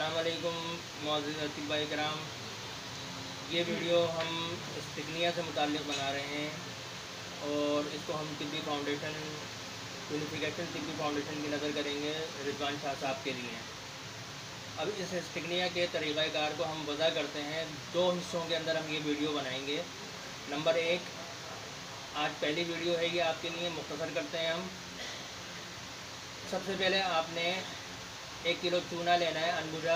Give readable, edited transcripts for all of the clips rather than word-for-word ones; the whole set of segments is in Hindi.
अस्सलाम वालेकुम मुअज़्ज़िज़ अतिबाए किराम। ये वीडियो हम स्टिकनिया से मुताल्लिक़ बना रहे हैं और इसको हम तिब्बी फाउंडेशन यूनिफिकेशन तिब्बी फाउंडेशन की नज़र करेंगे रिजवान शाह साहब के लिए। अब इस स्टिकनिया के तरीक़ाकार को हम वज़ा करते हैं। 2 हिस्सों के अंदर हम ये वीडियो बनाएंगे। नंबर 1, आज पहली वीडियो है ये आपके लिए, मुख्तसर करते हैं हम। सबसे पहले आपने 1 किलो चूना लेना है अनबुझा,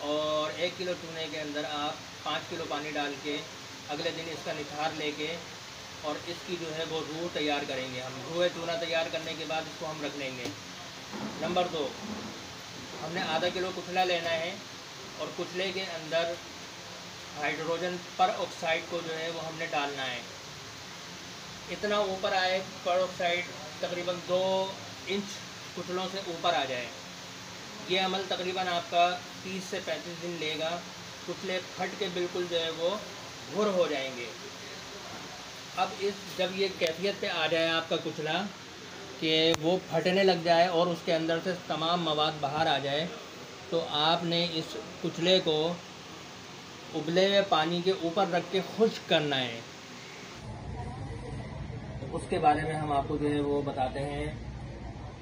और 1 किलो चूने के अंदर आप 5 किलो पानी डाल के अगले दिन इसका निथार लेके और इसकी जो है वो रूह तैयार करेंगे हम। रूह चूना तैयार करने के बाद इसको हम रख लेंगे। नंबर 2, हमने आधा किलो कुचला लेना है और कुचले के अंदर हाइड्रोजन पर ऑक्साइड को जो है वो हमने डालना है। इतना ऊपर आए पर ऑक्साइड, तकरीबन 2 इंच कुचलों से ऊपर आ जाए। ये अमल तकरीबन आपका 30 से 35 दिन लेगा। कुचले फट के बिल्कुल जो है वो भुर हो जाएंगे। अब जब ये कैफियत पे आ जाए आपका कुचला कि वो फटने लग जाए और उसके अंदर से तमाम मवाद बाहर आ जाए, तो आपने इस कुचले को उबले हुए पानी के ऊपर रख के खुश्क करना है। उसके बारे में हम आपको जो है वो बताते हैं।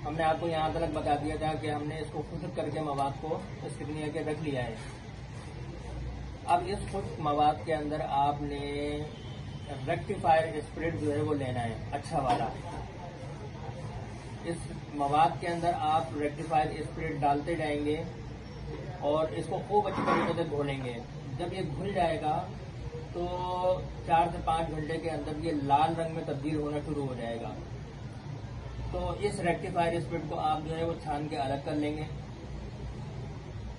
हमने आपको यहाँ तक बता दिया था कि हमने इसको खुश्क करके मवाद को स्टिकनिया के रख लिया है। अब इस खुश्क मवाद के अंदर आपने रेक्टिफायर स्प्रिट जो है वो लेना है, अच्छा वाला। इस मवाद के अंदर आप रेक्टिफायर स्प्रिट डालते जाएंगे और इसको खूब अच्छी तरीके से घोलेंगे। जब ये घुल जाएगा तो 4 से 5 घंटे के अंदर ये लाल रंग में तब्दील होना शुरू हो जाएगा। तो इस रेक्टिफायर स्प्रिट को आप जो है वो छान के अलग कर लेंगे।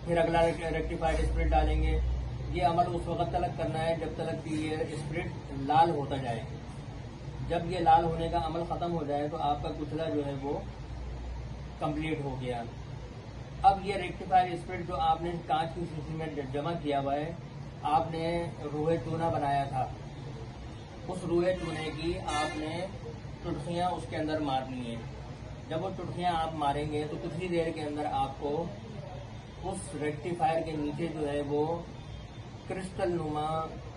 फिर अगला रेक्टिफायर स्प्रिट डालेंगे। ये अमल उस वक्त तक करना है जब तक कि ये स्प्रिट लाल होता जाए। जब ये लाल होने का अमल ख़त्म हो जाए तो आपका कुचला जो है वो कंप्लीट हो गया। अब ये रेक्टिफायर स्प्रिट जो आपने कांच की शीशी में जमा किया हुआ है, आपने रूहे चूना बनाया था, उस रूहे चूने की आपने चुटकियाँ उसके अंदर मारनी है। जब वो चुटकियाँ आप मारेंगे तो कुछ ही देर के अंदर आपको उस रेक्टिफायर के नीचे जो है वो क्रिस्टल नुमा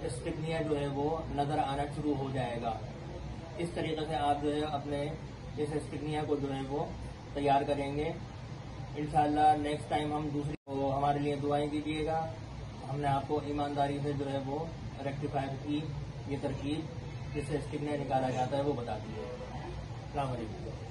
स्टिकनिया जो है वो नज़र आना शुरू हो जाएगा। इस तरीके से आप जो है अपने इस स्टिकनिया को जो है वो तैयार करेंगे। इंशाल्लाह नेक्स्ट टाइम हम दूसरी तो हमारे लिए दुआएं कीजिएगा। हमने आपको ईमानदारी से जो है वो रेक्टिफायर की ये तरकीब जिससे स्टिकनिया निकाला जाता है वो बता दी है। अस्सलाम वालेकुम।